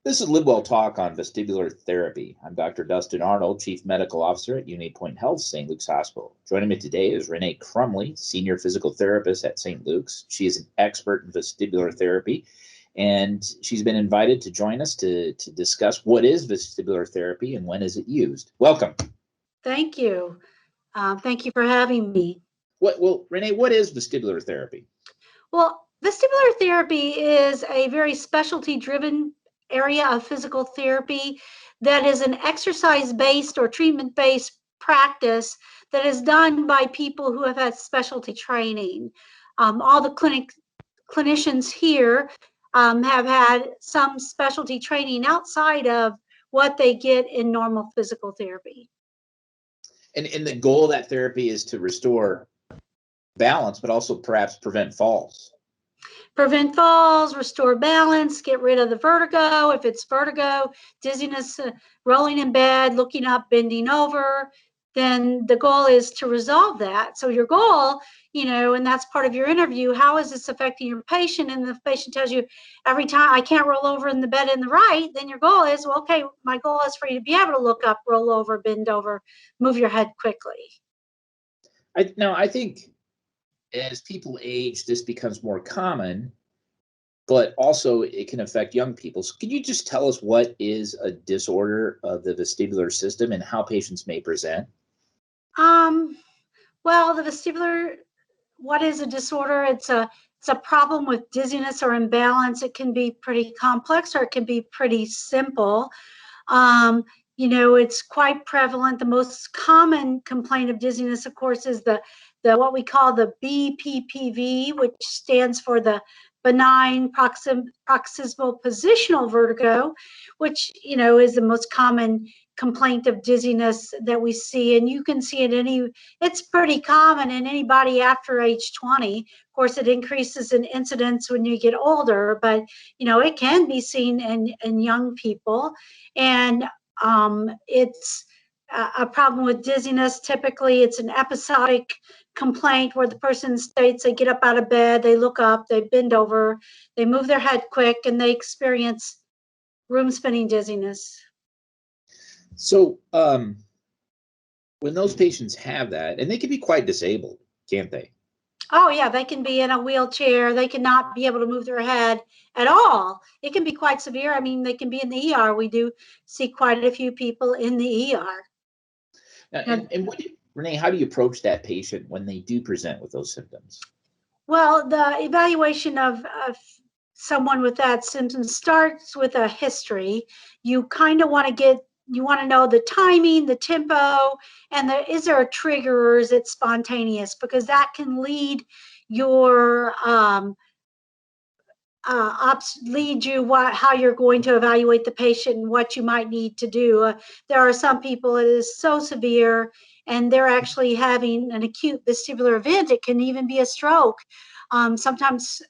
This is LiveWell Talk on vestibular therapy. I'm Dr. Dustin Arnold, Chief Medical Officer at Unity Point Health, St. Luke's Hospital. Joining me today is Rene Crumley, Senior Physical Therapist at St. Luke's. She is an expert in vestibular therapy, and she's been invited to join us to discuss what is vestibular therapy and when is it used. Welcome. Thank you. Thank you for having me. Well, Rene, what is vestibular therapy? Well, vestibular therapy is a very specialty-driven area of physical therapy that is an exercise-based or treatment-based practice that is done by people who have had specialty training. All the clinicians here have had some specialty training outside of what they get in normal physical therapy. And the goal of that therapy is to restore balance, but also perhaps prevent falls. Prevent falls, restore balance, get rid of the vertigo. If it's vertigo, dizziness, rolling in bed, looking up, bending over, then the goal is to resolve that. So your goal, and that's part of your interview, how is this affecting your patient? And the patient tells you every time I can't roll over in the bed in the right, then your goal is, well, okay, my goal is for you to be able to look up, roll over, bend over, move your head quickly. I think as people age, this becomes more common, but also it can affect young people. So can you just tell us what is a disorder of the vestibular system and how patients may present? Well, the vestibular, what is a disorder? It's a problem with dizziness or imbalance. It can be pretty complex or it can be pretty simple. It's quite prevalent. The most common complaint of dizziness, of course, is the what we call the BPPV, which stands for the benign paroxysmal positional vertigo, which is the most common complaint of dizziness that we see. And you can see it's pretty common in anybody after age 20. Of course, it increases in incidence when you get older, but it can be seen in young people. And it's a problem with dizziness. Typically, it's an episodic complaint where the person states they get up out of bed, they look up, they bend over, they move their head quick, and they experience room spinning dizziness. So when those patients have that, and they can be quite disabled, can't they? Oh, yeah, they can be in a wheelchair. They cannot be able to move their head at all. It can be quite severe. I mean, they can be in the ER. We do see quite a few people in the ER. And Rene, how do you approach that patient when they do present with those symptoms? Well, the evaluation of someone with that symptom starts with a history. You kind of want to know the timing, the tempo, and is there a trigger or is it spontaneous? Because that can lead your how you're going to evaluate the patient and what you might need to do. There are some people it is so severe and they're actually having an acute vestibular event. It can even be a stroke. Sometimes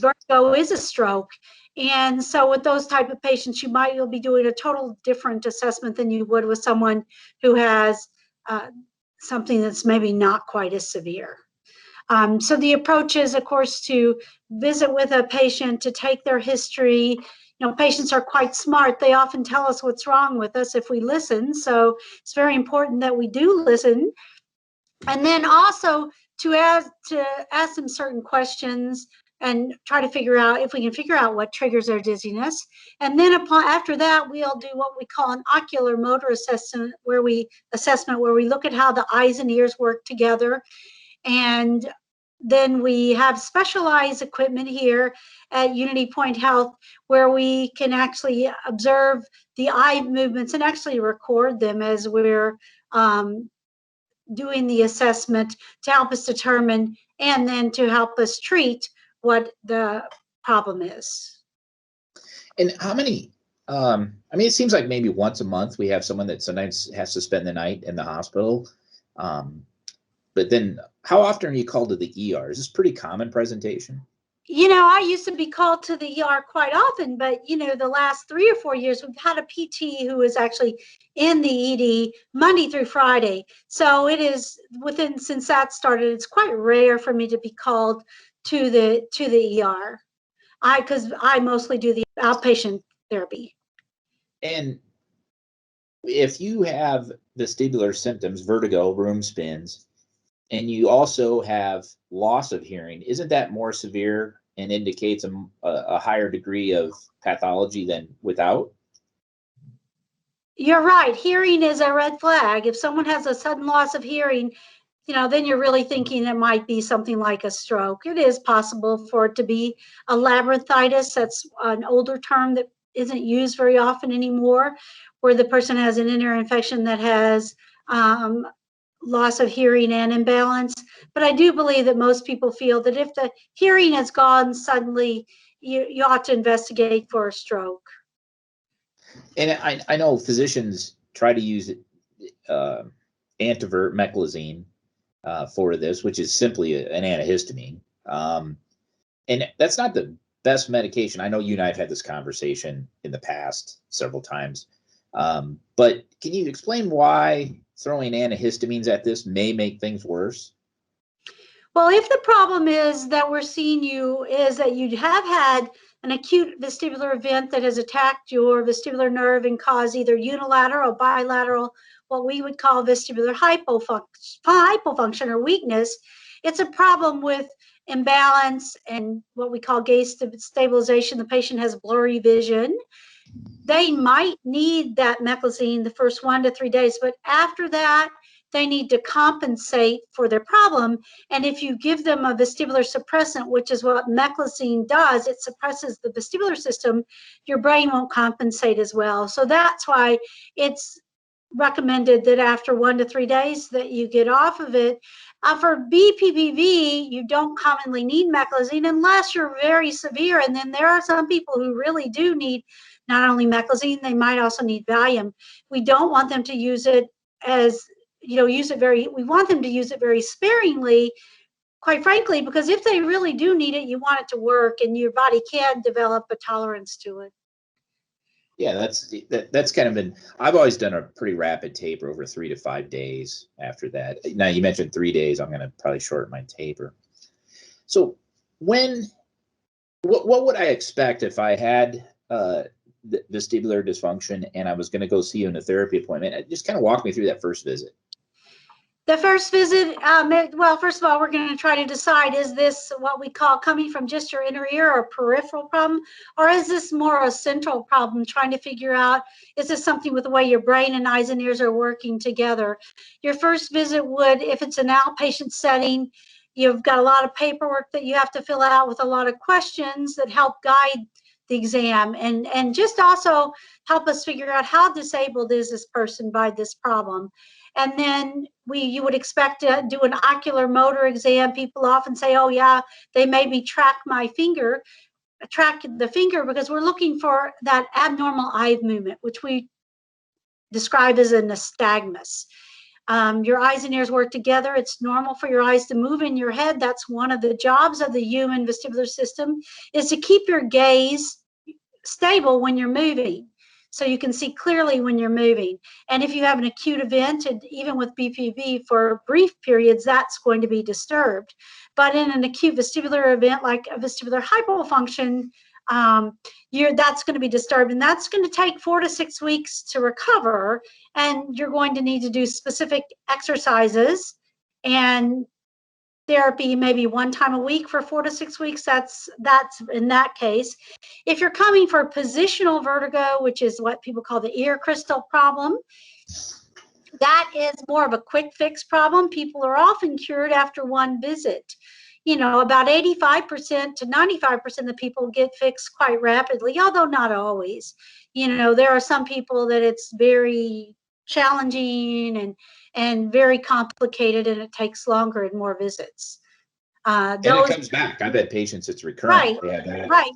vertigo is a stroke. And so with those type of patients, you'll be doing a total different assessment than you would with someone who has something that's maybe not quite as severe. So the approach is, of course, to visit with a patient, to take their history. Patients are quite smart. They often tell us what's wrong with us if we listen. So it's very important that we do listen. And then also to ask them certain questions and try to figure out if we can figure out what triggers their dizziness. And then after that, we'll do what we call an ocular motor assessment, where we look at how the eyes and ears work together. And then we have specialized equipment here at Unity Point Health where we can actually observe the eye movements and actually record them as we're doing the assessment to help us determine and then to help us treat what the problem is. And how many, it seems like maybe once a month we have someone that sometimes has to spend the night in the hospital. But then how often are you called to the ER? Is this pretty common presentation? I used to be called to the ER quite often, but the last 3 or 4 years, we've had a PT who is actually in the ED Monday through Friday. So it is since that started, it's quite rare for me to be called to the ER. Because I mostly do the outpatient therapy. And if you have vestibular symptoms, vertigo, room spins, and you also have loss of hearing, isn't that more severe and indicates a higher degree of pathology than without? You're right. Hearing is a red flag. If someone has a sudden loss of hearing, then you're really thinking it might be something like a stroke. It is possible for it to be a labyrinthitis. That's an older term that isn't used very often anymore, where the person has an inner infection that has loss of hearing and imbalance. But I do believe that most people feel that if the hearing has gone suddenly, you ought to investigate for a stroke. And I know physicians try to use antivert meclizine for this, which is simply an antihistamine. And that's not the best medication. I know you and I have had this conversation in the past several times. But can you explain why throwing antihistamines at this may make things worse? Well, if the problem is that we're seeing you is that you have had an acute vestibular event that has attacked your vestibular nerve and caused either unilateral or bilateral, what we would call vestibular hypofunction or weakness, it's a problem with imbalance and what we call gaze stabilization. The patient has blurry vision. They might need that meclizine the first 1 to 3 days, but after that, they need to compensate for their problem. And if you give them a vestibular suppressant, which is what meclizine does, it suppresses the vestibular system, your brain won't compensate as well. So that's why it's recommended that after 1 to 3 days that you get off of it. For BPPV, you don't commonly need meclizine unless you're very severe. And then there are some people who really do need not only meclizine, they might also need Valium. We don't want them to use it as, we want them to use it very sparingly, quite frankly, because if they really do need it, you want it to work and your body can develop a tolerance to it. Yeah, that's kind of been, I've always done a pretty rapid taper over 3 to 5 days after that. Now you mentioned 3 days, I'm going to probably shorten my taper. So what would I expect if I had vestibular dysfunction and I was going to go see you in a therapy appointment? Just kind of walk me through that first visit. The first visit, well, first of all, we're going to try to decide, is this what we call coming from just your inner ear or peripheral problem, or is this more a central problem, trying to figure out, is this something with the way your brain and eyes and ears are working together? Your first visit would, if it's an outpatient setting, you've got a lot of paperwork that you have to fill out with a lot of questions that help guide the exam and just also help us figure out how disabled is this person by this problem. And then you would expect to do an ocular motor exam. People often say, oh yeah, they maybe track the finger because we're looking for that abnormal eye movement, which we describe as a nystagmus. Your eyes and ears work together. It's normal for your eyes to move in your head. That's one of the jobs of the human vestibular system, is to keep your gaze stable when you're moving, so you can see clearly when you're moving. And if you have an acute event, and even with BPV for brief periods, that's going to be disturbed. But in an acute vestibular event like a vestibular hypofunction, that's going to be disturbed, and that's going to take 4 to 6 weeks to recover. And you're going to need to do specific exercises and therapy maybe 1 time a week for 4 to 6 weeks. That's in that case. If you're coming for positional vertigo, which is what people call the ear crystal problem, that is more of a quick fix problem. People are often cured after 1 visit. About 85% to 95% of the people get fixed quite rapidly, although not always. There are some people that it's very challenging and very complicated, and it takes longer and more visits. And it comes back. I've had patients, it's recurrent. Right.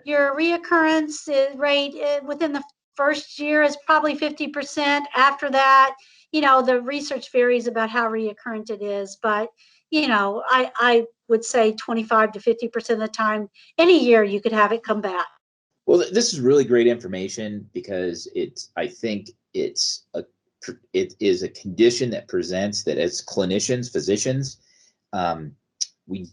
Your reoccurrence rate within the first year is probably 50%. After that, the research varies about how reoccurrent it is, but I would say 25 to 50% of the time, any year you could have it come back. Well, this is really great information because I think it is a condition that presents that as clinicians, physicians, we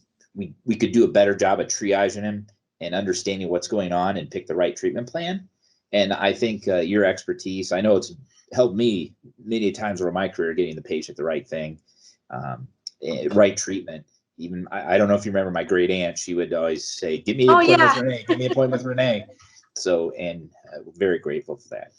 could do a better job at triaging them and understanding what's going on and pick the right treatment plan. And I think your expertise, I know it's helped me many times over my career getting the patient the right thing, right treatment. Even I don't know if you remember my great aunt, she would always say, give me an appointment with Rene, give me an appointment with Rene. So, and very grateful for that.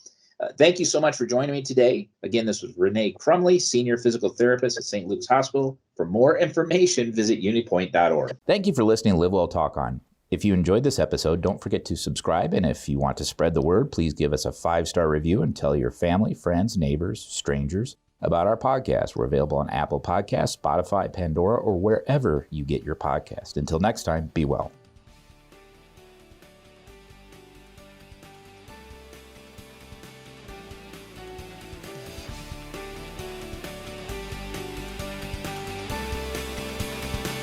Thank you so much for joining me today. Again, this was Rene Crumley, Senior Physical Therapist at St. Luke's Hospital. For more information, visit unipoint.org. Thank you for listening to LiveWell Talk On. If you enjoyed this episode, don't forget to subscribe. And if you want to spread the word, please give us a 5-star review and tell your family, friends, neighbors, strangers about our podcast. We're available on Apple Podcasts, Spotify, Pandora, or wherever you get your podcast. Until next time, be well.